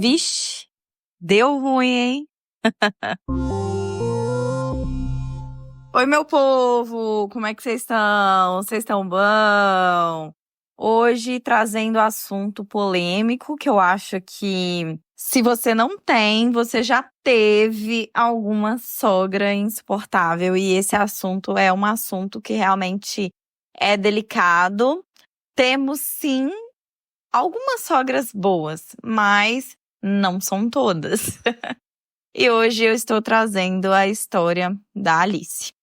Vixe, deu ruim, hein? Oi, meu povo! Como é que vocês estão? Vocês estão bom? Hoje trazendo assunto polêmico que eu acho que se você não tem, você já teve alguma sogra insuportável. E esse assunto é um assunto que realmente é delicado. Temos sim algumas sogras boas, mas não são todas. E hoje eu estou trazendo a história da Alice.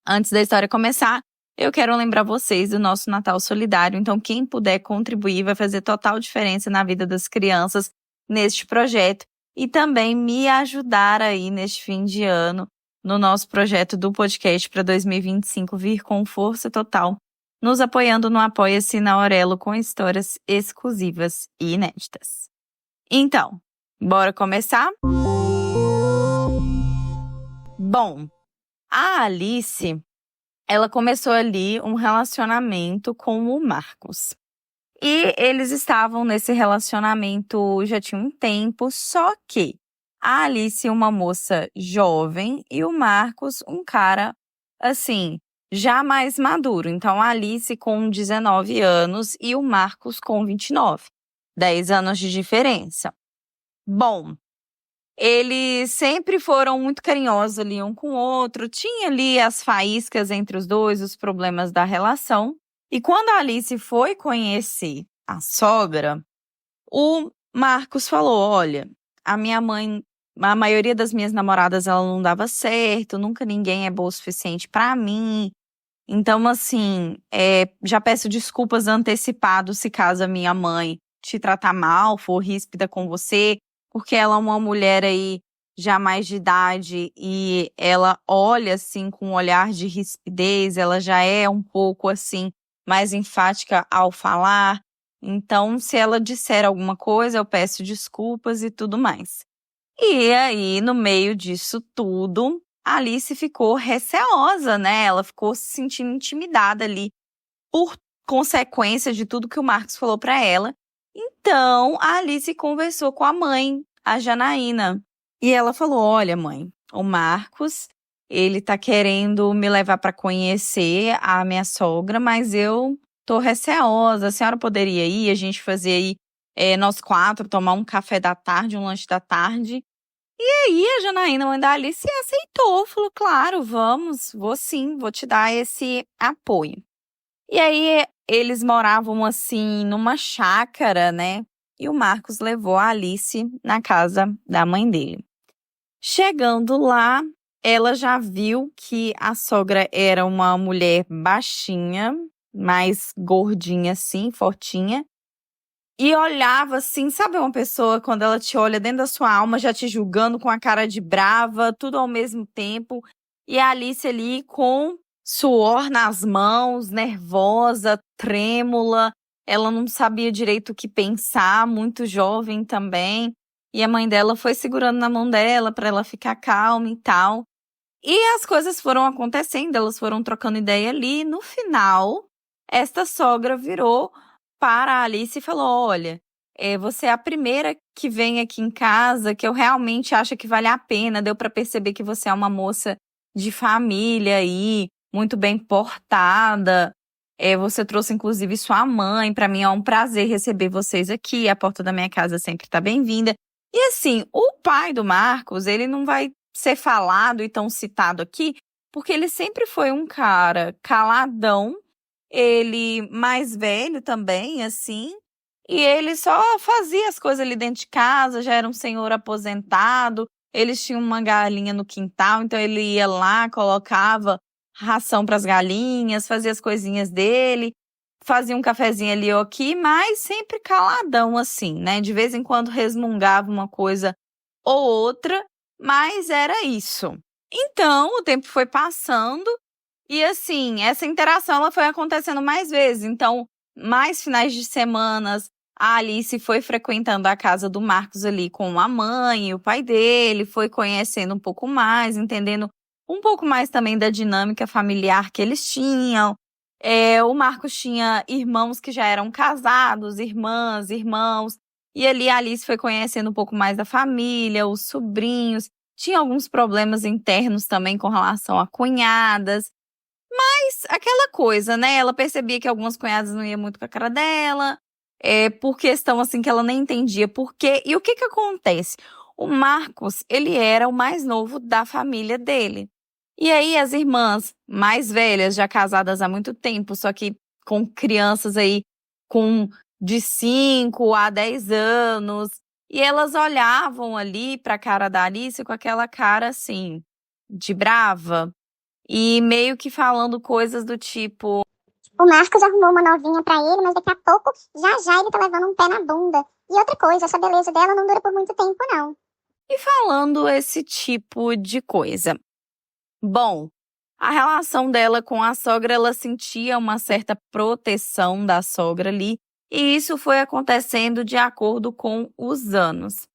Antes da história começar, eu quero lembrar vocês do nosso Natal Solidário. Então, quem puder contribuir vai fazer total diferença na vida das crianças neste projeto. E também me ajudar aí neste fim de ano, no nosso projeto do podcast para 2025 vir com força total, nos apoiando no Apoia-se na Aurelo com histórias exclusivas e inéditas. Então, bora começar? Bom, a Alice, ela começou ali um relacionamento com o Marcos. E eles estavam nesse relacionamento já tinha um tempo, só que a Alice é uma moça jovem e o Marcos um cara, assim, já mais maduro. Então, a Alice com 19 anos e o Marcos com 29. 10 anos de diferença. Bom, eles sempre foram muito carinhosos ali um com o outro. Tinha ali as faíscas entre os dois, os problemas da relação. E quando a Alice foi conhecer a sogra, o Marcos falou, olha, a minha mãe, a maioria das minhas namoradas, ela não dava certo, nunca ninguém é bom o suficiente pra mim. Então, assim, já peço desculpas antecipado se caso a minha mãe te tratar mal, for ríspida com você, porque ela é uma mulher aí já mais de idade e ela olha assim com um olhar de rispidez, ela já é um pouco assim mais enfática ao falar. Então, se ela disser alguma coisa, eu peço desculpas e tudo mais. E aí, no meio disso tudo, a Alice ficou receosa, né? Ela ficou se sentindo intimidada ali por consequência de tudo que o Marcos falou para ela. Então, a Alice conversou com a mãe, a Janaína. E ela falou, olha, mãe, o Marcos, ele tá querendo me levar para conhecer a minha sogra, mas eu tô receosa. A senhora poderia ir, a gente fazer aí nós 4, tomar um café da tarde, um lanche da tarde. E aí a Janaína, mãe da Alice, aceitou. Falou, claro, vamos, vou sim, vou te dar esse apoio. E aí eles moravam assim numa chácara, né? E o Marcos levou a Alice na casa da mãe dele. Chegando lá, ela já viu que a sogra era uma mulher baixinha, mais gordinha assim, fortinha. E olhava assim, sabe uma pessoa quando ela te olha dentro da sua alma, já te julgando com a cara de brava, tudo ao mesmo tempo. E a Alice ali com suor nas mãos, nervosa, trêmula. Ela não sabia direito o que pensar, muito jovem também. E a mãe dela foi segurando na mão dela para ela ficar calma e tal. E as coisas foram acontecendo, elas foram trocando ideia ali. No final, esta sogra virou para a Alice e falou, olha, você é a primeira que vem aqui em casa que eu realmente acho que vale a pena. Deu para perceber que você é uma moça de família aí, muito bem portada. Você trouxe inclusive sua mãe. Para mim é um prazer receber vocês aqui. A porta da minha casa sempre está bem-vinda. E assim, o pai do Marcos, ele não vai ser falado e tão citado aqui, porque ele sempre foi um cara caladão, ele mais velho também, assim, e ele só fazia as coisas ali dentro de casa, já era um senhor aposentado, eles tinham uma galinha no quintal, então ele ia lá, colocava ração para as galinhas, fazia as coisinhas dele, fazia um cafezinho ali ou aqui, mas sempre caladão assim, né? De vez em quando resmungava uma coisa ou outra, mas era isso. Então, o tempo foi passando e, assim, essa interação ela foi acontecendo mais vezes. Então, mais finais de semanas, a Alice foi frequentando a casa do Marcos ali com a mãe e o pai dele, foi conhecendo um pouco mais, entendendo um pouco mais também da dinâmica familiar que eles tinham. O Marcos tinha irmãos que já eram casados, irmãs, irmãos, E ali a Alice foi conhecendo um pouco mais da família, os sobrinhos. Tinha alguns problemas internos também com relação a cunhadas. Mas aquela coisa, né? Ela percebia que algumas cunhadas não iam muito com a cara dela, por questão assim que ela nem entendia por quê. E o que que acontece? O Marcos, ele era o mais novo da família dele. E aí as irmãs mais velhas, já casadas há muito tempo, só que com crianças aí com de 5 a 10 anos, e elas olhavam ali para a cara da Alice com aquela cara assim, de brava, e meio que falando coisas do tipo: O Marcos arrumou uma novinha pra ele, mas daqui a pouco, já já ele tá levando um pé na bunda. E outra coisa, essa beleza dela não dura por muito tempo, não. e falando esse tipo de coisa. Bom, a relação dela com a sogra, ela sentia uma certa proteção da sogra ali, e isso foi acontecendo de acordo com os anos.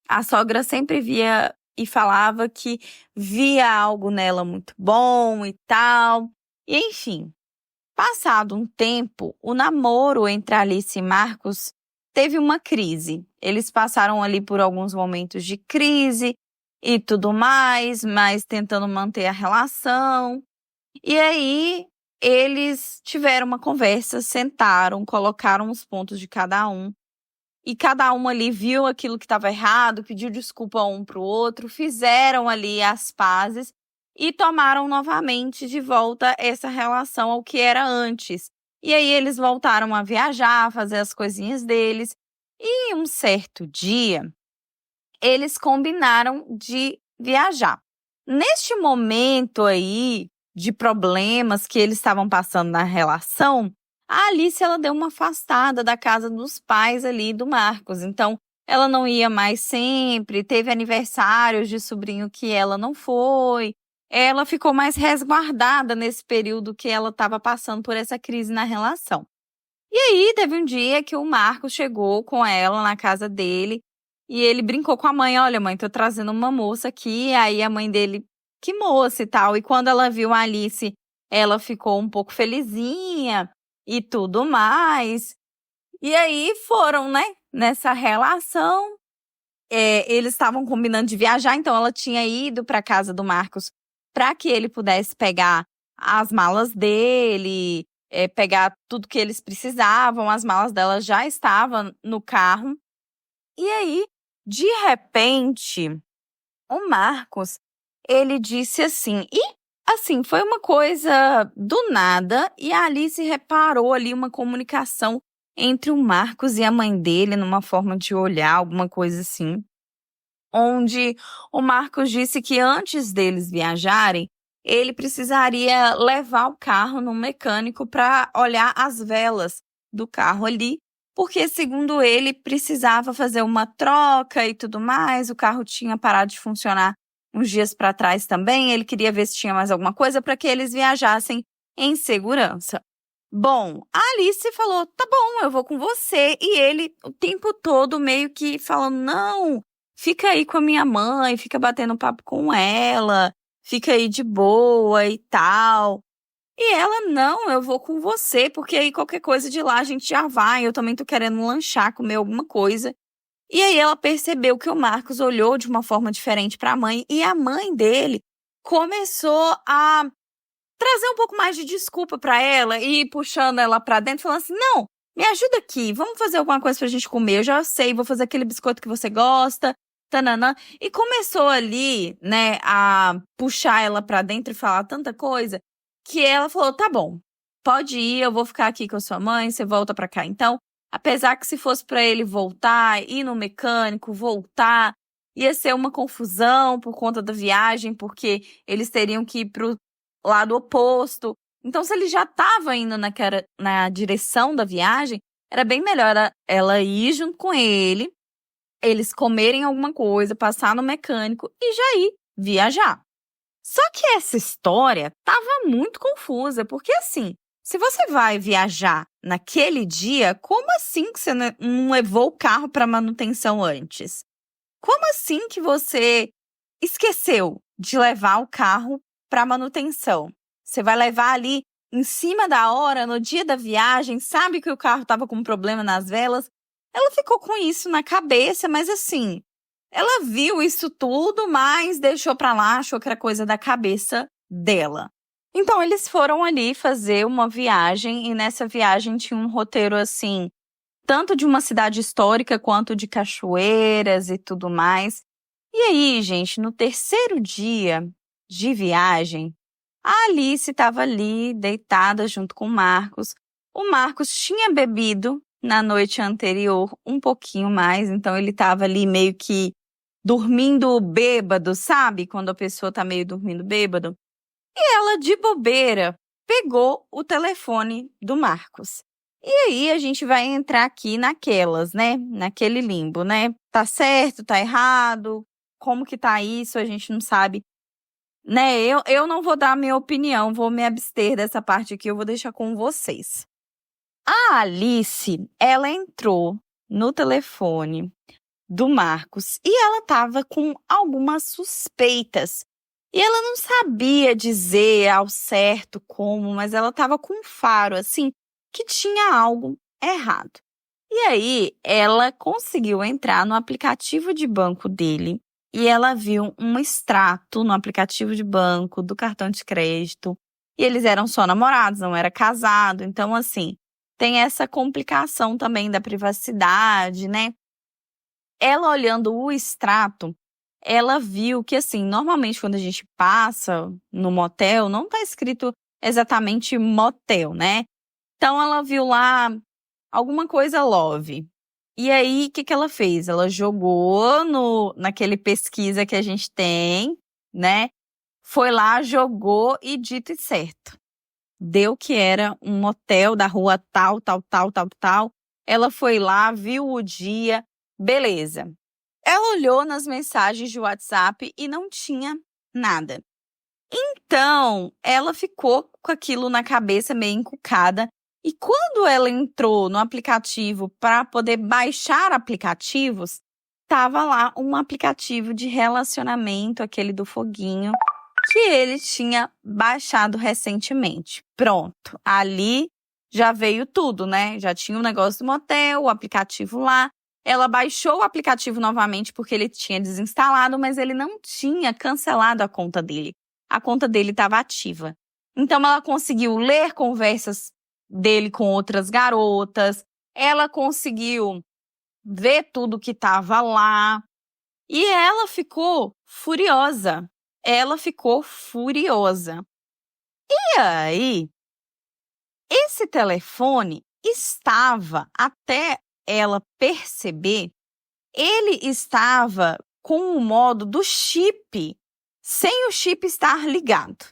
A sogra sempre via e falava que via algo nela muito bom e tal. E enfim, passado um tempo, o namoro entre Alice e Marcos teve uma crise. Eles passaram ali por alguns momentos de crise e tudo mais, mas tentando manter a relação. E aí eles tiveram uma conversa, sentaram, colocaram os pontos de cada um. E cada um ali viu aquilo que estava errado, pediu desculpa um para o outro, fizeram ali as pazes e tomaram novamente de volta essa relação ao que era antes. E aí eles voltaram a viajar, a fazer as coisinhas deles. E um certo dia, eles combinaram de viajar. Neste momento aí de problemas que eles estavam passando na relação, a Alice ela deu uma afastada da casa dos pais ali do Marcos. Então, ela não ia mais sempre, teve aniversários de sobrinho que ela não foi. Ela ficou mais resguardada nesse período que ela estava passando por essa crise na relação. E aí, teve um dia que o Marcos chegou com ela na casa dele e ele brincou com a mãe: olha, mãe, tô trazendo uma moça aqui. Aí a mãe dele: que moça e tal. E quando ela viu a Alice, ela ficou um pouco felizinha e tudo mais. E aí foram, né, nessa relação. Eles estavam combinando de viajar, então ela tinha ido para casa do Marcos para que ele pudesse pegar as malas dele, pegar tudo que eles precisavam. As malas dela já estavam no carro. E aí, de repente, o Marcos, ele disse assim, e assim, foi uma coisa do nada, e a Alice reparou ali uma comunicação entre o Marcos e a mãe dele, numa forma de olhar, alguma coisa assim, onde o Marcos disse que antes deles viajarem, ele precisaria levar o carro no mecânico para olhar as velas do carro ali, porque, segundo ele, precisava fazer uma troca e tudo mais. O carro tinha parado de funcionar uns dias para trás também. Ele queria ver se tinha mais alguma coisa para que eles viajassem em segurança. Bom, a Alice falou: tá bom, eu vou com você. E ele, o tempo todo, meio que falando: não, fica aí com a minha mãe, fica batendo papo com ela, fica aí de boa e tal. E ela: não, eu vou com você, porque aí qualquer coisa de lá a gente já vai. Eu também tô querendo lanchar, comer alguma coisa. E aí ela percebeu que o Marcos olhou de uma forma diferente para a mãe, e a mãe dele começou a trazer um pouco mais de desculpa para ela e ir puxando ela para dentro, falando assim: não, me ajuda aqui, vamos fazer alguma coisa pra gente comer. Eu já sei, vou fazer aquele biscoito que você gosta, tananã. E começou ali, né, a puxar ela para dentro e falar tanta coisa, que ela falou: tá bom, pode ir, eu vou ficar aqui com a sua mãe, você volta para cá. Então, apesar que se fosse para ele voltar, ir no mecânico, voltar, ia ser uma confusão por conta da viagem, porque eles teriam que ir pro lado oposto. Então, se ele já estava indo na direção da viagem, era bem melhor ela ir junto com ele, eles comerem alguma coisa, passar no mecânico e já ir viajar. Só que essa história estava muito confusa, porque assim, se você vai viajar naquele dia, como assim que você não levou o carro para manutenção antes? Como assim que você esqueceu de levar o carro para manutenção? Você vai levar ali em cima da hora, no dia da viagem, sabe que o carro estava com problema nas velas, Ela ficou com isso na cabeça, mas assim, ela viu isso tudo, mas deixou pra lá, achou que era coisa da cabeça dela. Então eles foram ali fazer uma viagem e nessa viagem tinha um roteiro assim, tanto de uma cidade histórica quanto de cachoeiras e tudo mais. E aí, gente, no terceiro dia de viagem, a Alice estava ali deitada junto com o Marcos. O Marcos tinha bebido na noite anterior um pouquinho mais, então ele estava ali meio que dormindo bêbado, sabe? Quando a pessoa tá meio dormindo bêbado. E ela, de bobeira, pegou o telefone do Marcos. E aí a gente vai entrar aqui naquelas, né? Naquele limbo, né? Tá certo, tá errado? Como que tá isso? A gente não sabe. Né? Eu não vou dar a minha opinião, vou me abster dessa parte aqui, eu vou deixar com vocês. A Alice, ela entrou no telefone do Marcos e ela estava com algumas suspeitas. E ela não sabia dizer ao certo como, mas ela estava com um faro, assim, que tinha algo errado. E aí, ela conseguiu entrar no aplicativo de banco dele e ela viu um extrato no aplicativo de banco do cartão de crédito. E eles eram só namorados, não era casado. Então, assim, tem essa complicação também da privacidade, né? Ela olhando o extrato, ela viu que, assim, normalmente quando a gente passa no motel, não tá escrito exatamente motel, né? Então, ela viu lá alguma coisa love. E aí, o que que ela fez? Ela jogou naquele pesquisa que a gente tem, né? Foi lá, jogou e dito e certo. Deu que era um motel da rua tal, tal, tal, tal, tal. Ela foi lá, viu o dia, beleza. Ela olhou nas mensagens de WhatsApp e não tinha nada. Então, ela ficou com aquilo na cabeça meio encucada. E quando ela entrou no aplicativo para poder baixar aplicativos, estava lá um aplicativo de relacionamento, aquele do foguinho, que ele tinha baixado recentemente. Pronto, ali já veio tudo, né? Já tinha o negócio do motel, o aplicativo lá. Ela baixou o aplicativo novamente porque ele tinha desinstalado, mas ele não tinha cancelado a conta dele. A conta dele estava ativa. Então, ela conseguiu ler conversas dele com outras garotas, ela conseguiu ver tudo que estava lá e ela ficou furiosa. Ela ficou furiosa. E aí, esse telefone estava, até ela perceber, ele estava com o modo do chip, sem o chip estar ligado.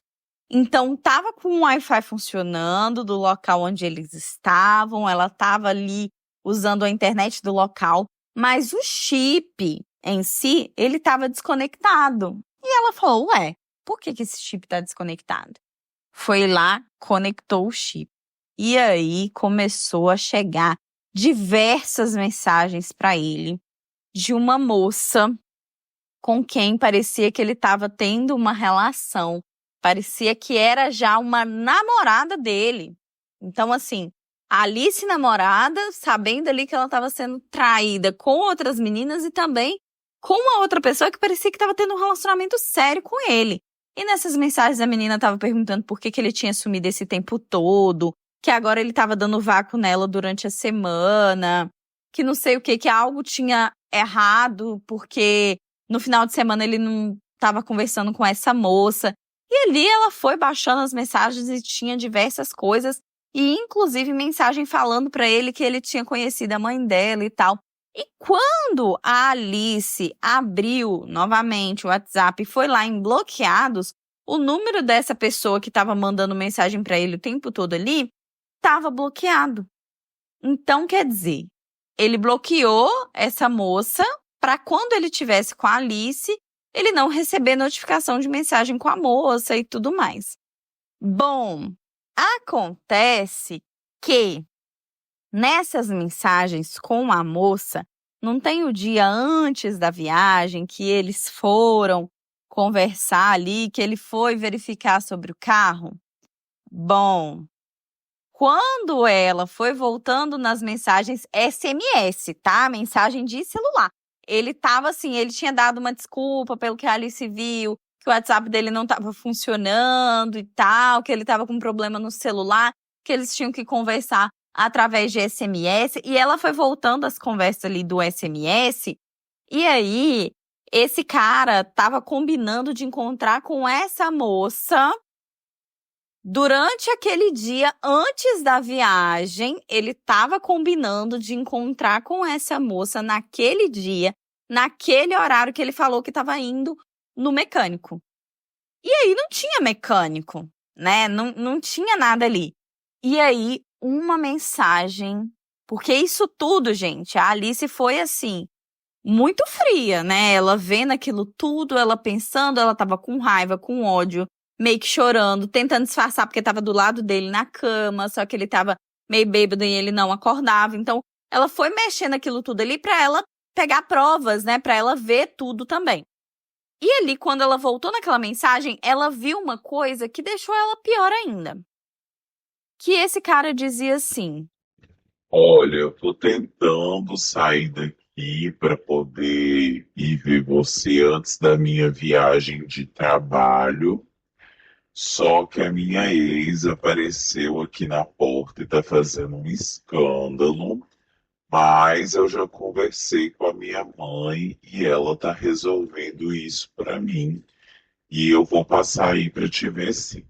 Então, estava com o Wi-Fi funcionando do local onde eles estavam, ela estava ali usando a internet do local, mas o chip em si, ele estava desconectado. E ela falou, ué, por que esse chip está desconectado? Foi lá, conectou o chip. E aí começou a chegar diversas mensagens para ele de uma moça com quem parecia que ele estava tendo uma relação. Parecia que era já uma namorada dele. Então, assim, a Alice namorada, sabendo ali que ela estava sendo traída com outras meninas e também com uma outra pessoa que parecia que estava tendo um relacionamento sério com ele. E nessas mensagens a menina estava perguntando por que ele tinha sumido esse tempo todo, que agora ele estava dando vácuo nela durante a semana, que não sei o que algo tinha errado, porque no final de semana ele não estava conversando com essa moça. E ali ela foi baixando as mensagens e tinha diversas coisas, e inclusive mensagem falando para ele que ele tinha conhecido a mãe dela e tal. E quando a Alice abriu novamente o WhatsApp e foi lá em bloqueados, o número dessa pessoa que estava mandando mensagem para ele o tempo todo ali estava bloqueado. Então, quer dizer, ele bloqueou essa moça para quando ele tivesse com a Alice, ele não receber notificação de mensagem com a moça e tudo mais. Bom, acontece que nessas mensagens com a moça, não tem o dia antes da viagem que eles foram conversar ali, que ele foi verificar sobre o carro? Bom, Quando ela foi voltando nas mensagens SMS, tá? Mensagem de celular. Ele tava assim, ele tinha dado uma desculpa pelo que a Alice viu, que o WhatsApp dele não tava funcionando e tal, que ele tava com um problema no celular, que eles tinham que conversar através de SMS. E ela foi voltando as conversas ali do SMS. E aí, esse cara tava combinando de encontrar com essa moça durante aquele dia, antes da viagem. Ele tava combinando de encontrar com essa moça naquele dia, naquele horário que ele falou que tava indo no mecânico. E aí não tinha mecânico, né? Não tinha nada ali. E aí, uma mensagem, porque isso tudo, gente, a Alice foi assim, muito fria, né? Ela vendo aquilo tudo, ela pensando, ela tava com raiva, com ódio, meio que chorando, tentando disfarçar porque tava do lado dele na cama, só que ele tava meio bêbado e ele não acordava. Então, ela foi mexendo aquilo tudo ali pra ela pegar provas, né? Pra ela ver tudo também. E ali, quando ela voltou naquela mensagem, ela viu uma coisa que deixou ela pior ainda. Que esse cara dizia assim: Olha, eu tô tentando sair daqui para poder ir ver você antes da minha viagem de trabalho. Só que a minha ex apareceu aqui na porta e tá fazendo um escândalo. Mas eu já conversei com a minha mãe e ela tá resolvendo isso para mim. E eu vou passar aí para te ver sim.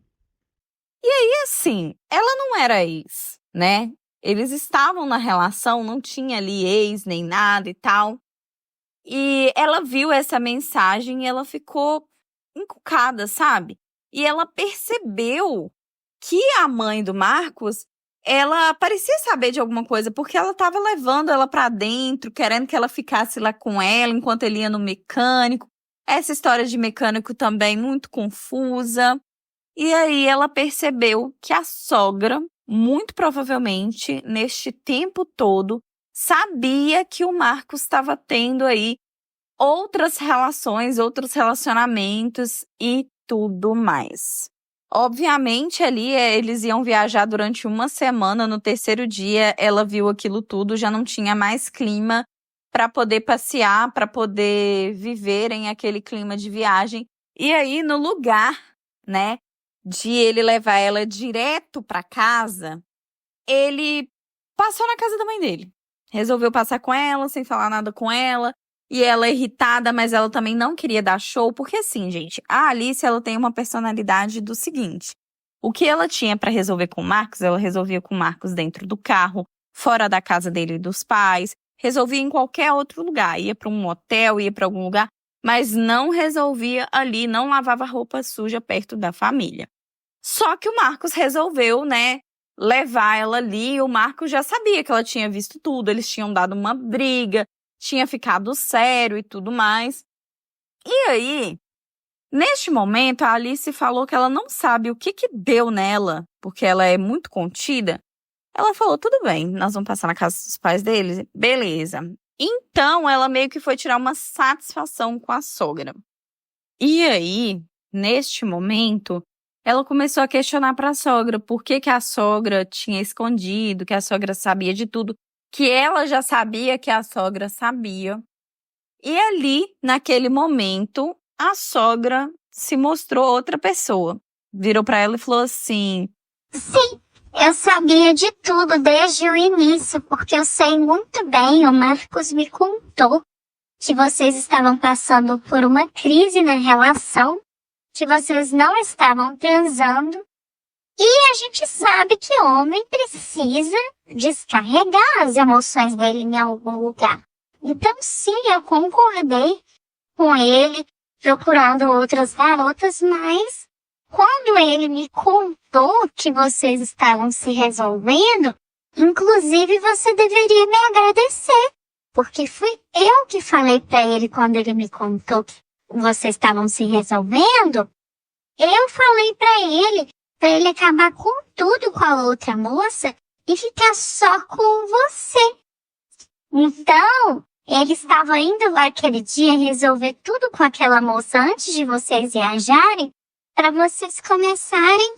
E assim, ela não era ex, né? Eles estavam na relação, não tinha ali ex nem nada e tal. E ela viu essa mensagem e ela ficou encucada, sabe? E ela percebeu que a mãe do Marcos, ela parecia saber de alguma coisa, porque ela estava levando ela para dentro, querendo que ela ficasse lá com ela enquanto ele ia no mecânico. Essa história de mecânico também muito confusa. E aí ela percebeu que a sogra, muito provavelmente, neste tempo todo, sabia que o Marcos estava tendo aí outras relações, outros relacionamentos e tudo mais. Obviamente, ali eles iam viajar durante uma semana. No terceiro dia, ela viu aquilo tudo, já não tinha mais clima para poder passear, para poder viverem aquele clima de viagem. E aí, no lugar, né, de ele levar ela direto para casa, ele passou na casa da mãe dele. Resolveu passar com ela, sem falar nada com ela. E ela irritada, mas ela também não queria dar show, porque assim, gente, a Alice, ela tem uma personalidade do seguinte: o que ela tinha para resolver com o Marcos, ela resolvia com o Marcos dentro do carro, fora da casa dele e dos pais, resolvia em qualquer outro lugar, ia para um motel, ia para algum lugar, mas não resolvia ali, não lavava roupa suja perto da família. Só que o Marcos resolveu, né, levar ela ali. O Marcos já sabia que ela tinha visto tudo, eles tinham dado uma briga, tinha ficado sério e tudo mais. E aí, neste momento, a Alice falou que ela não sabe o que deu nela, porque ela é muito contida. Ela falou, tudo bem, nós vamos passar na casa dos pais deles? Beleza. Então, ela meio que foi tirar uma satisfação com a sogra. E aí, neste momento, ela começou a questionar para a sogra por que a sogra tinha escondido, que a sogra sabia de tudo, que ela já sabia que a sogra sabia. E ali, naquele momento, a sogra se mostrou outra pessoa. Virou para ela e falou assim: Sim, eu sabia de tudo desde o início, porque eu sei muito bem, o Marcos me contou que vocês estavam passando por uma crise na relação, que vocês não estavam transando. E a gente sabe que homem precisa descarregar as emoções dele em algum lugar. Então, sim, eu concordei com ele, procurando outras garotas, mas quando ele me contou que vocês estavam se resolvendo, inclusive você deveria me agradecer, porque fui eu que falei para ele quando ele me contou que vocês estavam se resolvendo. Eu falei para ele acabar com tudo com a outra moça e ficar só com você. Então, ele estava indo lá aquele dia resolver tudo com aquela moça antes de vocês viajarem, para vocês começarem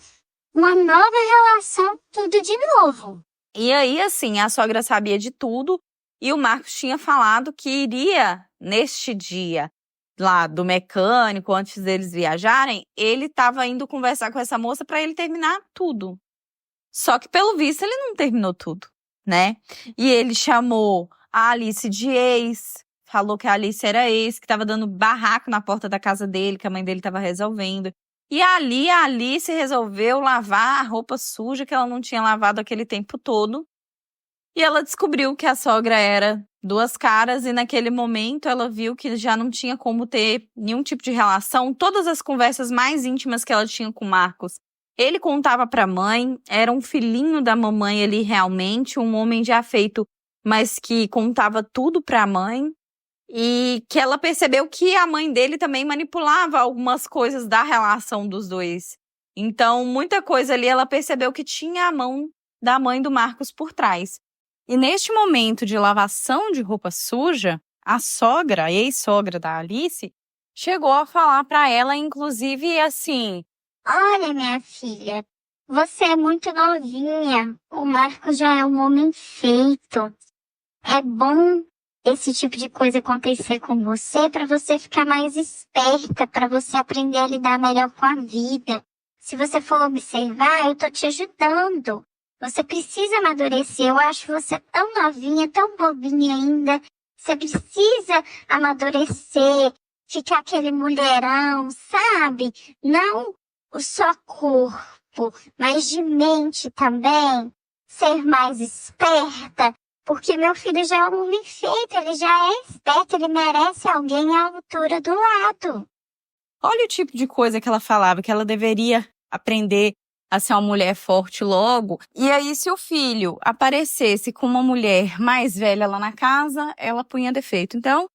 uma nova relação, tudo de novo. E aí, assim, a sogra sabia de tudo e o Marcos tinha falado que iria, neste dia lá do mecânico, antes deles viajarem, ele estava indo conversar com essa moça para ele terminar tudo. Só que, pelo visto, ele não terminou tudo, né? E ele chamou a Alice de ex, falou que a Alice era ex, que estava dando barraco na porta da casa dele, que a mãe dele estava resolvendo. E ali a Alice resolveu lavar a roupa suja que ela não tinha lavado aquele tempo todo. E ela descobriu que a sogra era duas caras e naquele momento ela viu que já não tinha como ter nenhum tipo de relação. Todas as conversas mais íntimas que ela tinha com o Marcos, ele contava para a mãe, era um filhinho da mamãe ali realmente, um homem de afeto, mas que contava tudo para a mãe. E que ela percebeu que a mãe dele também manipulava algumas coisas da relação dos dois. Então, muita coisa ali ela percebeu que tinha a mão da mãe do Marcos por trás. E neste momento de lavação de roupa suja, a sogra, a ex-sogra da Alice, chegou a falar para ela, inclusive, assim: Olha, minha filha, você é muito novinha. O Marcos já é um homem feito. É bom esse tipo de coisa acontecer com você para você ficar mais esperta, para você aprender a lidar melhor com a vida. Se você for observar, eu tô te ajudando. Você precisa amadurecer. Eu acho você tão novinha, tão bobinha ainda. Você precisa amadurecer, ficar aquele mulherão, sabe? Não só corpo, mas de mente também. Ser mais esperta. Porque meu filho já é um homem feito, ele já é esperto, ele merece alguém à altura do lado. olha o tipo de coisa que ela falava, que ela deveria aprender a ser uma mulher forte logo. E aí, se o filho aparecesse com uma mulher mais velha lá na casa, ela punha defeito. Então,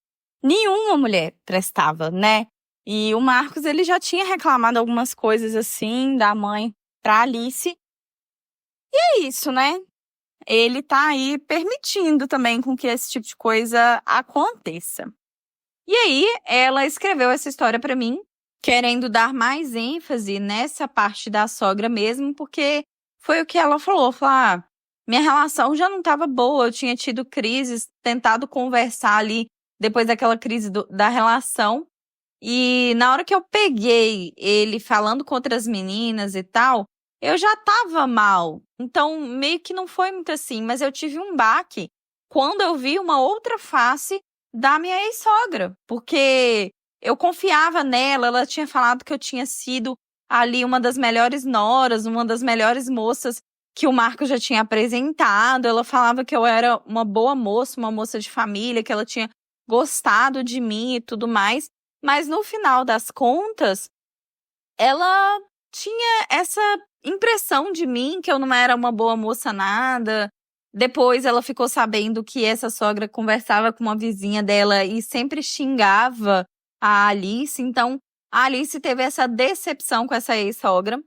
nenhuma mulher prestava, né? E o Marcos, ele já tinha reclamado algumas coisas assim da mãe pra Alice. E é isso, né? Ele tá aí permitindo também com que esse tipo de coisa aconteça. E aí, ela escreveu essa história pra mim, querendo dar mais ênfase nessa parte da sogra mesmo, porque foi o que ela falou. Falou, minha relação já não estava boa, eu tinha tido crises, tentado conversar ali depois daquela crise da relação. E na hora que eu peguei ele falando com outras meninas e tal, eu já tava mal. Então, meio que não foi muito assim, mas eu tive um baque quando eu vi uma outra face da minha ex-sogra, porque eu confiava nela, ela tinha falado que eu tinha sido ali uma das melhores noras, uma das melhores moças que o Marco já tinha apresentado. Ela falava que eu era uma boa moça, uma moça de família, que ela tinha gostado de mim e tudo mais. Mas no final das contas, ela tinha essa impressão de mim que eu não era uma boa moça nada. Depois ela ficou sabendo que essa sogra conversava com uma vizinha dela e sempre xingava a Alice. Então, a Alice teve essa decepção com essa ex-sogra.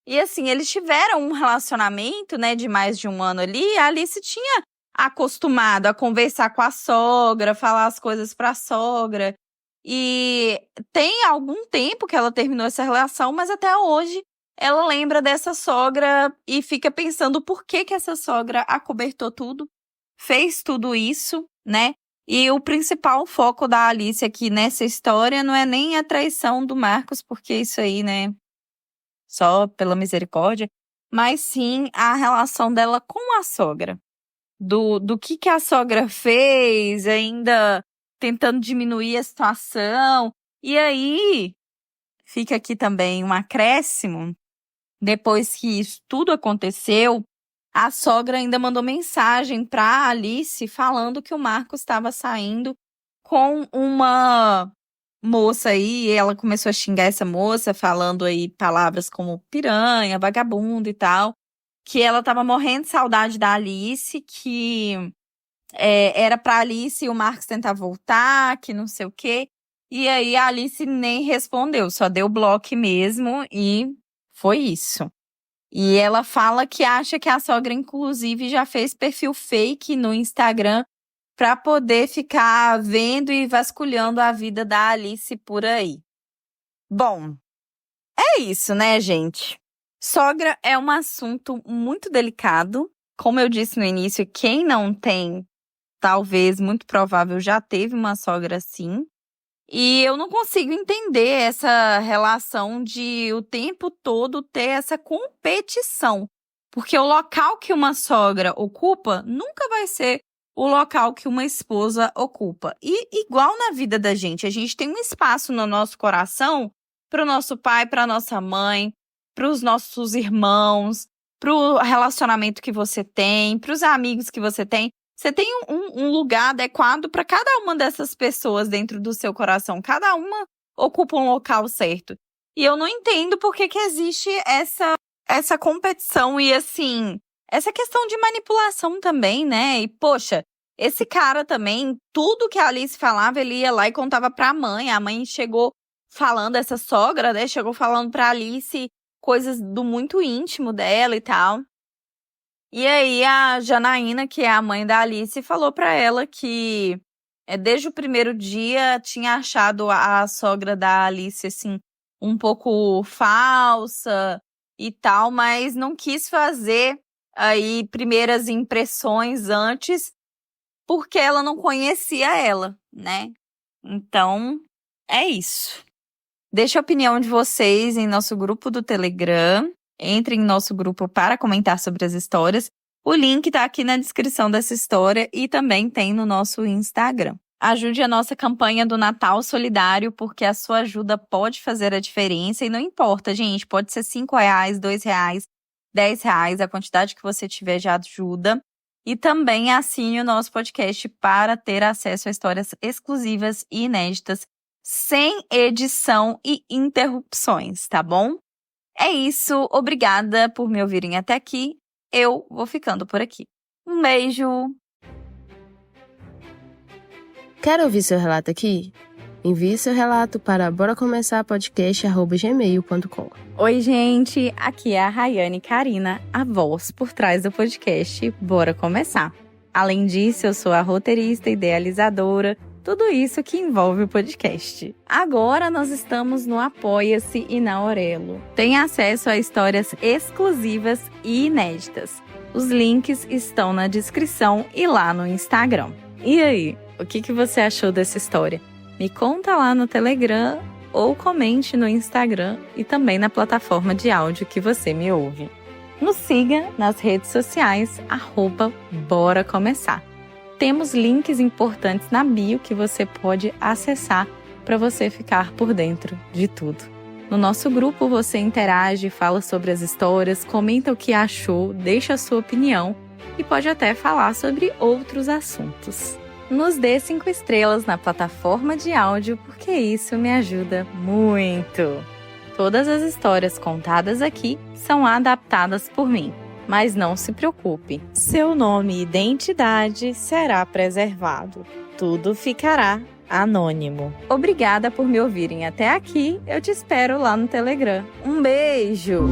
E assim, eles tiveram um relacionamento, né, de mais de um ano ali. A Alice tinha acostumado a conversar com a sogra, falar as coisas pra sogra. E tem algum tempo que ela terminou essa relação, mas até hoje ela lembra dessa sogra e fica pensando por que essa sogra acobertou tudo, fez tudo isso, né? E o principal foco da Alice aqui nessa história não é nem a traição do Marcos, porque isso aí, né, só pela misericórdia, mas sim a relação dela com a sogra. Do que a sogra fez, ainda tentando diminuir a situação. E aí, fica aqui também um acréscimo. Depois que isso tudo aconteceu, a sogra ainda mandou mensagem para Alice falando que o Marcos estava saindo com uma moça aí. E ela começou a xingar essa moça, falando aí palavras como piranha, vagabundo e tal. Que ela estava morrendo de saudade da Alice, que era pra Alice e o Marcos tentar voltar, que não sei o quê. E aí a Alice nem respondeu, só deu bloco mesmo e foi isso. E ela fala que acha que a sogra, inclusive, já fez perfil fake no Instagram pra poder ficar vendo e vasculhando a vida da Alice por aí. Bom, é isso, né, gente? Sogra é um assunto muito delicado. Como eu disse no início, quem não tem, talvez, muito provável, já teve uma sogra assim. E eu não consigo entender essa relação de o tempo todo ter essa competição. Porque o local que uma sogra ocupa nunca vai ser o local que uma esposa ocupa. E igual na vida da gente, a gente tem um espaço no nosso coração para o nosso pai, para a nossa mãe, para os nossos irmãos, para o relacionamento que você tem, para os amigos que você tem. Você tem um lugar adequado para cada uma dessas pessoas dentro do seu coração. Cada uma ocupa um local certo. E eu não entendo por que existe essa competição e, assim, essa questão de manipulação também, né? E, poxa, esse cara também, tudo que a Alice falava, ele ia lá e contava pra mãe. A mãe chegou falando, essa sogra, né? Chegou falando pra Alice coisas do muito íntimo dela e tal. E aí a Janaína, que é a mãe da Alice, falou pra ela que desde o primeiro dia tinha achado a sogra da Alice, assim, um pouco falsa e tal, mas não quis fazer aí primeiras impressões antes, porque ela não conhecia ela, né? Então, é isso. Deixe a opinião de vocês em nosso grupo do Telegram. Entre em nosso grupo para comentar sobre as histórias. O link tá aqui na descrição dessa história e também tem no nosso Instagram. Ajude a nossa campanha do Natal Solidário, porque a sua ajuda pode fazer a diferença e não importa, gente, pode ser R$5, R$2, R$10, a quantidade que você tiver de ajuda. E também assine o nosso podcast para ter acesso a histórias exclusivas e inéditas, sem edição e interrupções, tá bom? É isso, obrigada por me ouvirem até aqui. Eu vou ficando por aqui. Um beijo! Quer ouvir seu relato aqui? Envie seu relato para boracomeçarpodcast@gmail.com. Oi, gente! Aqui é a Rayane Karina, a voz por trás do podcast Bora Começar. Além disso, eu sou a roteirista, idealizadora, tudo isso que envolve o podcast. Agora nós estamos no Apoia-se e na Aurelo. Tem acesso a histórias exclusivas e inéditas. Os links estão na descrição e lá no Instagram. E aí, o que você achou dessa história? Me conta lá no Telegram ou comente no Instagram e também na plataforma de áudio que você me ouve. Nos siga nas redes sociais, @Bora Começar. Temos links importantes na bio que você pode acessar para você ficar por dentro de tudo. No nosso grupo você interage, fala sobre as histórias, comenta o que achou, deixa a sua opinião e pode até falar sobre outros assuntos. Nos dê 5 estrelas na plataforma de áudio, porque isso me ajuda muito. Todas as histórias contadas aqui são adaptadas por mim. Mas não se preocupe, seu nome e identidade será preservado. Tudo ficará anônimo. Obrigada por me ouvirem até aqui. Eu te espero lá no Telegram. Um beijo!